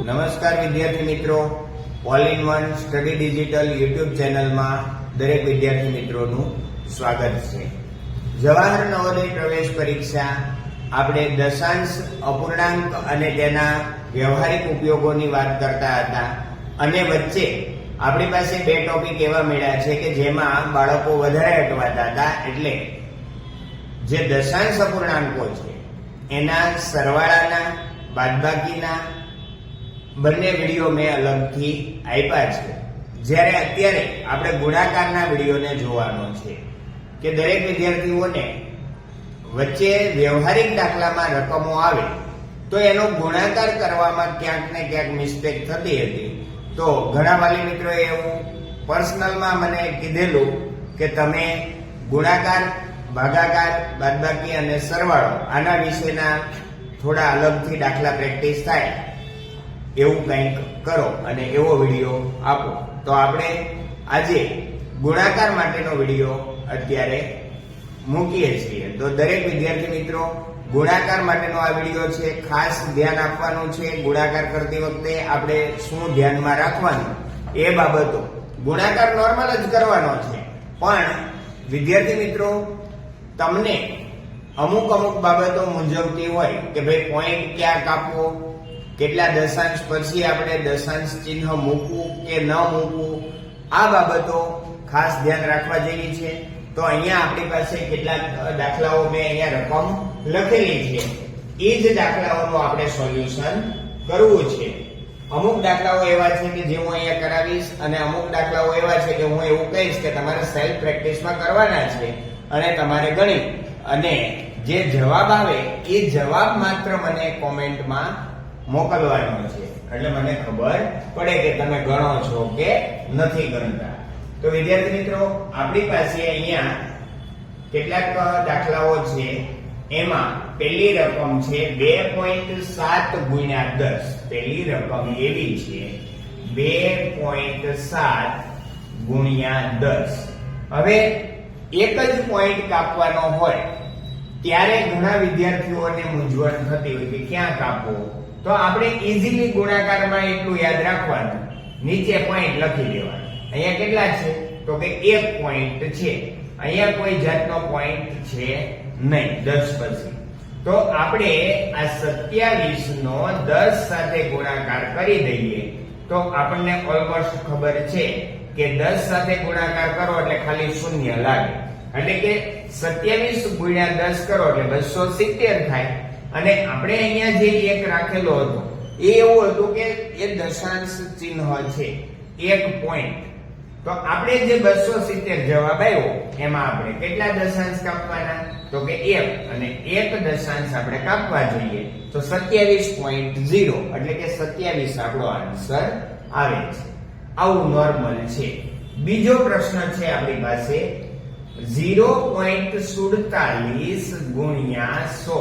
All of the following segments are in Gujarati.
નમસ્કાર વિદ્યાર્થી મિત્રો, all in one study digital YouTube ચેનલમાં દરેક વિદ્યાર્થી મિત્રોનું સ્વાગત છે. જવાહર નવોદય પ્રવેશ પરીક્ષા આપણે દશાંશ, અપૂર્ણાંક અને તેના વ્યવહારિક ઉપયોગોની વાત કરતા હતા અને વચ્ચે આપણી પાસે બે ટોપિક એવા મળ્યા છે કે જેમાં બાળકો વધારે અટવાતા હતા. એટલે જે દશાંશ અપૂર્ણાંકો છે એના સરવાળાના, બાદબાકીના બંને વિડીયો મેં અલગથી આપ્યા છે. જ્યારે અત્યારે આપણે ગુણાકારના વિડીયોને જોવાનો છે કે દરેક વિદ્યાર્થીઓને વચ્ચે વ્યવહારિક દાખલામાં રકમો આવે તો એનો ગુણાકાર કરવામાં ક્યાંક ને ક્યાંક મિસ્ટેક થતી હતી. તો ઘણા વાલી મિત્રોએ એવું પર્સનલમાં મને કીધેલું કે તમે ગુણાકાર, ભાગાકાર, બાદબાકી અને સરવાળો આના વિશેના થોડા અલગથી દાખલા પ્રેક્ટિસ થાય એવું કંઈક કરો અને એવો વિડીયો આપો. તો આપણે આજે ગુણાકાર માટેનો વિડીયો અત્યારે મૂકીએ છીએ. તો દરેક વિદ્યાર્થી મિત્રો ગુણાકાર માટેનો આ વિડીયો છે. ખાસ ધ્યાન આપવાનું છે ગુણાકાર કરતી વખતે આપણે શું ધ્યાનમાં રાખવાનું એ બાબતો. ગુણાકાર નોર્મલ જ કરવાનો છે, પણ વિદ્યાર્થી મિત્રો તમને અમુક બાબતો મૂંઝવતી હોય કે ભાઈ પોઈન્ટ ક્યાં કાપવો, કેટલા દશાંશ પછી આપણે દશાંશ ચિહ્ન મૂકવું કે ન મૂકવું, આ બાબતો ખાસ ધ્યાન રાખવા જેવી છે. તો અહીંયા આપણી પાસે કેટલાક દાખલાઓ મેં અહીંયા રકમ લખેલી છે. એ જ દાખલાઓનું આપણે સોલ્યુશન કરવું છે. અમુક દાખલાઓ એવા છે કે જે હું અહીંયા કરાવીશ અને અમુક દાખલાઓ એવા છે કે હું એવું કહીશ કે તમારે સેલ્ફ પ્રેક્ટિસમાં કરવાના છે અને તમારે ગણી અને જે જવાબ આવે એ જવાબ માત્ર મને કોમેન્ટમાં મોકલવાનો છે, એટલે મને ખબર પડે કે તમે ગણો છો કે નથી ગણતા. તો વિદ્યાર્થી મિત્રો આપણી પાસે અહીંયા કેટલાક દાખલાઓ છે. એમાં પહેલી રકમ છે 2.7 ગુણ્યા 10. પહેલી રકમ એવી છે 2.7 ગુણ્યા 10. હવે એક જ પોઈન્ટ કાપવાનો હોય ત્યારે ઘણા વિદ્યાર્થીઓને મૂંઝવણ થતી હોય કે ક્યાં કાપવો. તો આપણે ઈઝીલી ગુણાકારમાં એટલું યાદ રાખવાનું, નીચે પોઈન્ટ લખી દેવાનું. અહીંયા કેટલા છે તો કે 1 પોઈન્ટ છે. અહીંયા કોઈ જાતનો પોઈન્ટ છે નહીં 10 પછી. તો આપણે આ 27 નો 10 સાથે ગુણાકાર કરી દઈએ તો આપણને ઓલમોસ્ટ ખબર છે કે 10 સાથે ગુણાકાર કરો એટલે ખાલી શૂન્ય લાગે. એટલે કે 27 ગુણ્યા 10 કરો એટલે 270 થાય. અને આપણે અહીંયા જે એક રાખેલો હતો એ એવું હતું કે એ દશાંશ ચિહ્ન છે, 1 પોઈન્ટ. તો આપણે જે 270 જવાબ આવ્યો એમાં આપણે કેટલા દશાંશ કાપવાના તો કે 1 અને 1 દશાંશ આપણે કાપવા જોઈએ તો 27.0 એટલે કે 27 આપણો આન્સર આવે છે. આવું નોર્મલ છે. બીજો પ્રશ્ન છે આપણી પાસે 0.47 ગુણ્યા 100.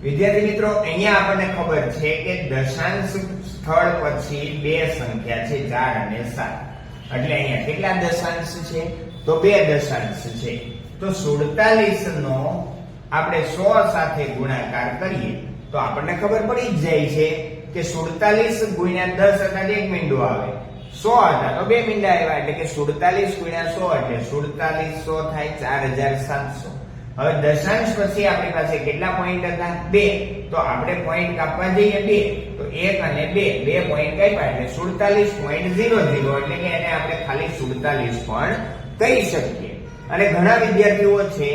વિદ્યાર્થી મિત્રો અહીંયા આપણને ખબર છે કે દશાંશ સ્થળ પછી બે સંખ્યા છે 4 અને 7. એટલે અહીંયા કેટલા દશાંશ છે તો બે દશાંશ છે. તો 47 નો આપણે 100 સાથે ગુણાકાર કરીએ તો આપણને ખબર પડી જ જાય છે કે 47 ગુણ્યા 10 એટલે 1 મીંડો આવે, 100 હતા તો 2 મીંડા આવ્યા એટલે કે 47 ગુણ્યા 100 એટલે 47 100 થાય 4700. હવે દશાંશ પછી આપણી પાસે કેટલા પોઈન્ટ હતા 2. તો આપણે પોઈન્ટ કાપવા જઈએ 2 તો 1 અને 2 પોઈન્ટ કાપ્યા એટલે 47.00 એટલે કે એને આપણે ખાલી 47 પણ કહી શકીએ. અને ઘણા વિદ્યાર્થીઓ છે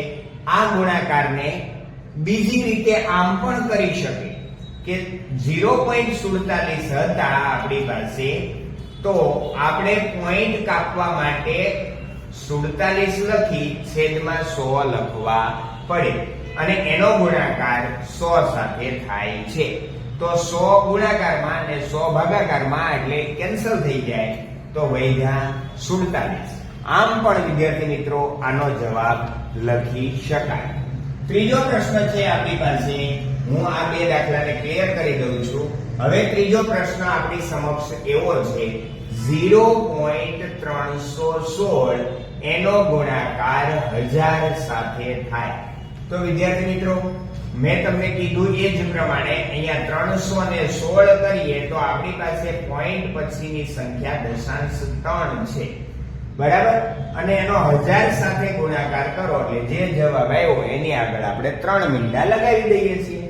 આ ગુણાકારને બીજી રીતે આમ પણ કરી શકે કે 0.47 હતા આપણી પાસે તો આપણે પોઈન્ટ કાપવા માટે 47 લખી છેદમાં 100 લખવા પડે અને એનો ગુણાકાર 100 સાથે થાય છે. તો 100 ગુણાકારમાં અને 100 ભાગાકારમાં એટલે કેન્સલ થઈ જાય તો વધ્યા 47. આમ પણ વિદ્યાર્થી મિત્રો આનો જવાબ લખી શકાય. ત્રીજો પ્રશ્ન છે આપણી પાસે. હું આ બે દાખલાને ક્લિયર કરી દઉં છું. હવે ત્રીજો પ્રશ્ન આપણી સમક્ષ એવો છે 0.316 એનો ગુણાકાર 1000 સાથે થાય. તો વિદ્યાર્થી મિત્રો મેં તમને કીધું એ જ પ્રમાણે અહીંયા 316 કરીએ તો આપણી પાસે પોઈન્ટ પછીની સંખ્યા દશાંશ 3 છે, બરાબર? અને એનો 1000 સાથે ગુણાકાર કરો એટલે જે જવાબ આવ્યો એની આગળ આપણે 3 મીંડા લગાવી દઈએ છીએ.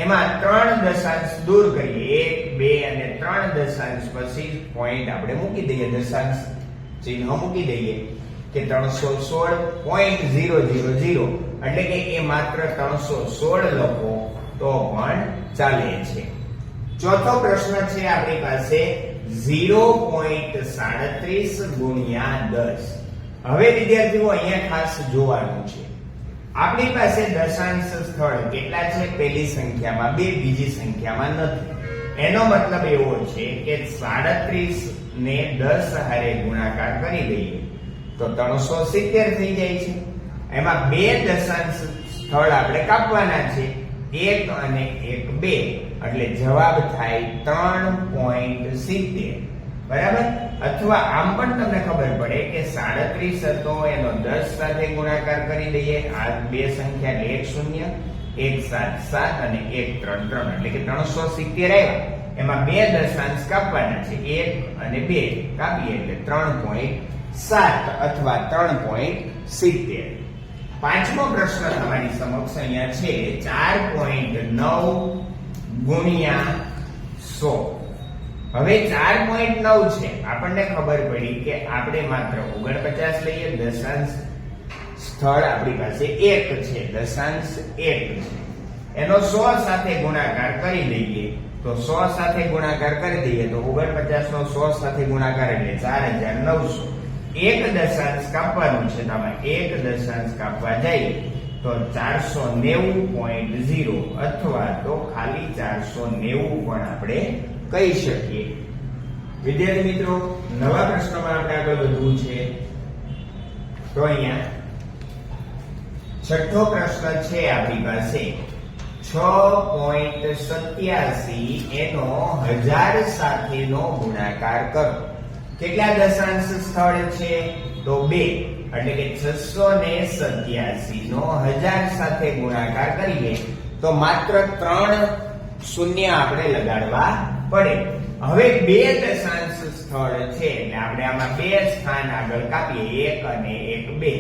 એમાં 3 દશાંશ દૂર કરીએ, 1 2 અને 3 દશાંશ પછી પોઈન્ટ આપણે મૂકી દઈએ, દશાંશ ચિહ્ન મૂકી દઈએ કે 316.000 એટલે કે એ માત્ર 316 લખો તો પણ ચાલે છે. ચોથો પ્રશ્ન છે આપણી પાસે 0.37 ગુણ્યા 10. હવે વિદ્યાર્થીઓ અહીંયા ખાસ જોવાનું છે, આપણી પાસે દશાંશ સ્થળ કેટલા છે? પહેલી સંખ્યામાં 2, બીજી સંખ્યામાં નથી. એનો મતલબ એવો છે કે 37 ને 10 હારે ગુણાકાર કરી દઈએ તો 370 થઈ જાય છે. એમાં 2 દશાંશ સ્થળ આપણે કાપવાના છે, 1 અને 1 2, એટલે જવાબ થાય 3.70, બરાબર? અથવા આમ પણ તમને ખબર પડે કે 37 હતો એનો 10 સાથે ગુણાકાર કરી દઈએ, આ બે સંખ્યા એટલે 1 0 1 7 7 અને 1 3 3 એટલે કે 370 આવ્યા. એમાં 2 દશાંશ કાપવાના છે, 1 અને 2 કાપીએ એટલે 3.7 અથવા 3.70. પાંચમો પ્રશ્ન તમારી સમક્ષ અહીંયા છે 4.9 ગુણ્યા 100. હવે 4.9 છે, આપણને ખબર પડી કે આપણે માત્ર 49 લઈએ, દશાંશ સ્થળ આપણી પાસે 1 છે, દશાંશ 1 છે, એનો 100 સાથે ગુણાકાર કરી દઈએ તો 100 સાથે ગુણાકાર કરી દઈએ તો 49 નો 100 સાથે ગુણાકાર એટલે 4900. 1 દશાંશ કાપવાનું છે, તમે 1 દશાંશ કાપવા જઈએ તો 490.0 અથવા તો ખાલી 490 પણ આપણે કહી શકીએ. વિદ્યાર્થી મિત્રો, નવા પ્રશ્નમાં આપણે આગળ વધવું છે. તો અહીંયા છઠ્ઠો પ્રશ્ન છે આપણી પાસે 6.87 એનો 1000 સાથેનો ગુણાકાર કરો. કેટલા દશાંશ સ્થળ છે? તો 2, એટલે કે 687 નો 1000 સાથે ગુણાકાર કરીએ તો માત્ર 3 શૂન્ય આપણે લગાડવા પડે. હવે 2 દશાંશ સ્થળ છે એટલે આપણે આમાં 2 સ્થાન આગળ કાપીએ, 1 અને 1 2,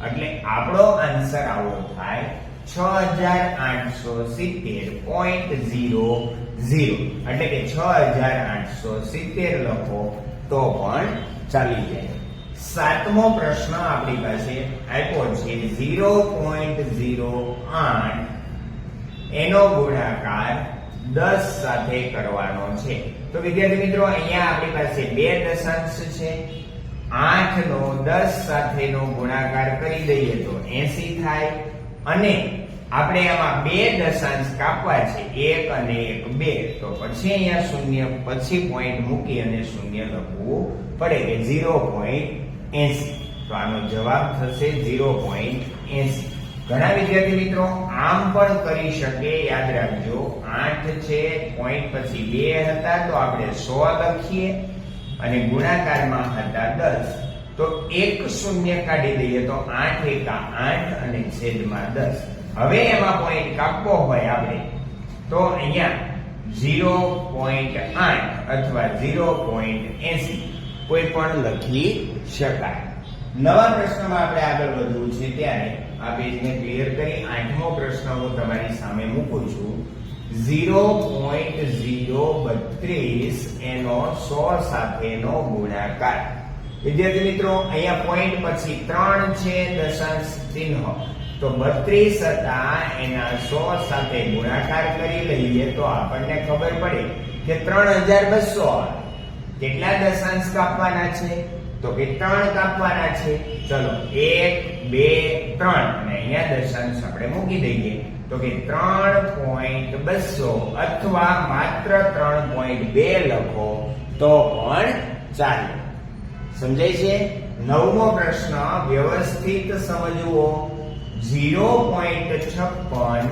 એટલે આપણો આન્સર આવો થાય 6870.00, એટલે કે 6870 લખો તો પણ ચાલી જાય. સાતમો પ્રશ્ન આપણી પાસે આપ્યો છે 0.08 એનો ગુણાકાર 10 સાથે કરવાનો છે. તો વિદ્યાર્થી મિત્રો, અહીંયા આપણી પાસે 2 દશાંશ છે, 8 નો 10 સાથેનો ગુણાકાર કરી દઈએ તો 80 થાય, અને આપણે આમાં 2 દશાંશ કાપવા છે, 1 અને 1 2, તો પછી અહીંયા શૂન્ય પછી પોઈન્ટ મૂકી અને શૂન્ય લખવું પડે કે 0.80. તો આનો જવાબ થશે 0.80. ઘણા વિદ્યાર્થી મિત્રો આમ પણ કરી શકે, યાદ રાખજો 8 છે, પોઈન્ટ પછી 2 હતા તો આપણે 100 લખીએ અને ગુણાકારમાં હતા 10, તો 1 શૂન્ય કાઢી દઈએ તો 8 એકા 8 અને છેદમાં 10. હવે એમાં પોઈન્ટ કાપવો હોય આપણે તો અહીંયા 0.8 અથવા 0.80 કોઈ પણ લખી શકાય. નવા પ્રશ્નમાં આપણે આગળ વધવું છે ત્યારે આ પેજને ક્લિયર કરી 8મો પ્રશ્ન હું તમારી સામે મૂકું છું. 0.032 એનો 100 સાથેનો ગુણાકાર. વિદ્યાર્થી મિત્રો, અહીંયા પોઈન્ટ પછી 3 છે, દશાંશ ચિહ્ન, તો 32 હતા એના 100 સાથે ગુણાકાર કરી લઈએ તો આપણને ખબર પડે કે 3200. કેટલા દશાંશ કાપવાના છે? તો કે 3 કાપવાના છે. ચલો 1 2 3 અને અહીંયા દશાંશ આપણે મૂકી દઈએ તો કે 3.200 અથવા માત્ર 3.2 લખો તો પણ ચાલે. સમજાય છે? નવમો પ્રશ્ન વ્યવસ્થિત સમજવો. 0.56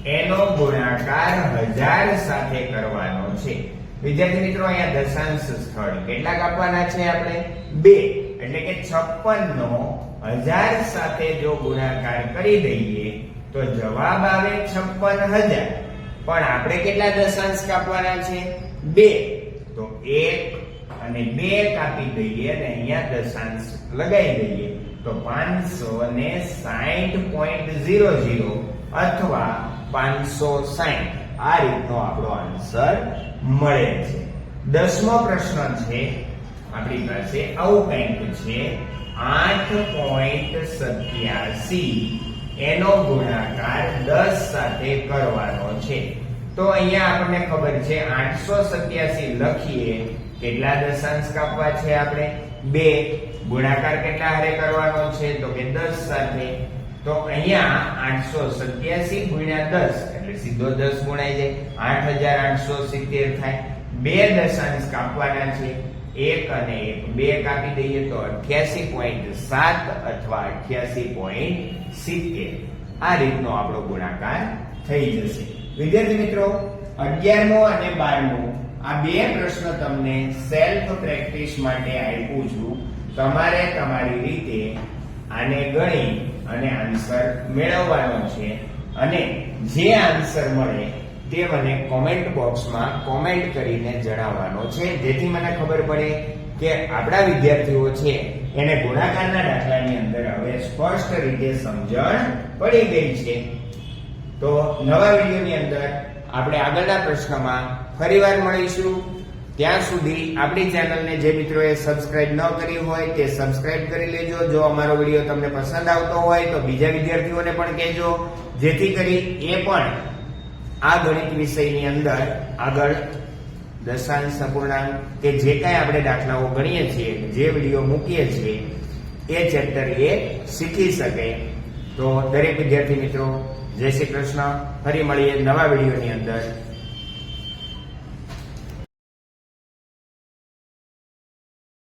એનો ગુણાકાર 1000 સાથે કરવાનો છે. વિદ્યાર્થી મિત્રો, અહીંયા દશાંશ સ્થળ કેટલા કાપવાના છે આપણે? 2, એટલે કે 56 નો 1000 સાથે જો ગુણાકાર કરી દઈએ તો જવાબ આવે 56,000. પણ આપણે કેટલા દશાંશ કાપવાના છે? 2. તો 1 અને 2 કાપી દઈએ અને અહીંયા દશાંશ લગાવી દઈએ તો 560.00 અથવા 560. આ રીતનો આપણો આન્સર મળે છે. 10મો પ્રશ્ન છે આપણી પાસે આવું કંઈક છે 8.87 એનો ગુણાકાર 10 સાથે કરવાનો છે. તો અહીંયા આપણને ખબર છે 887 લખીએ, કેટલા દશાંશ કાપવા છે આપણે? 2. ગુણાકાર કેટલા હારે કરવાનો છે? તો કે 10 સાથે. તો અહીંયા 887 ગુણ્યા 10 એટલે સીધો 10 ગુણાઈ જાય, 8870 થાય. 2 દશાંશ કાપવાના છે, 1 અને 1 2 કાપી દઈએ તો 88.7 અથવા 88.70. આ રીતનો આપણો ગુણાકાર થઈ જશે. વિદ્યાર્થી મિત્રો, 11મો અને 12મો આ બે પ્રશ્ન તમને સેલ્ફ પ્રેક્ટિસ માટે આપ્યું છું. તમારે તમારી રીતે આને ગણી અને આન્સર મેળવવાનો છે અને જે આન્સર મળે તે મને કોમેન્ટ બોક્સમાં કોમેન્ટ કરીને જણાવવાનો છે, જેથી મને ખબર પડે કે આપણા વિદ્યાર્થીઓ છે એને ગુણાકારના દાખલાની અંદર હવે સ્પષ્ટ રીતે સમજણ પડી ગઈ છે. તો નવા વિડીયોની અંદર આપણે આગળના પ્રશ્નમાં ફરીવાર મળીશું. ત્યાં સુધી આપણી ચેનલને જે મિત્રોએ સબસ્ક્રાઇબ ન કરી હોય તે સબસ્ક્રાઇબ કરી લેજો. જો અમારો વિડીયો તમને પસંદ આવતો હોય તો બીજા વિદ્યાર્થીઓને પણ કહેજો, જેથી કરી એ પણ આ ગણિત વિષયની અંદર આગળ દશાંશ, અપૂર્ણાંક કે જે કાંઈ આપણે દાખલાઓ ગણીએ છીએ, જે વિડીયો મૂકીએ છીએ એ ચેપ્ટર એ શીખી શકે. તો દરેક વિદ્યાર્થી મિત્રો, જય શ્રી કૃષ્ણ. ફરી મળીએ નવા વિડીયોની અંદર.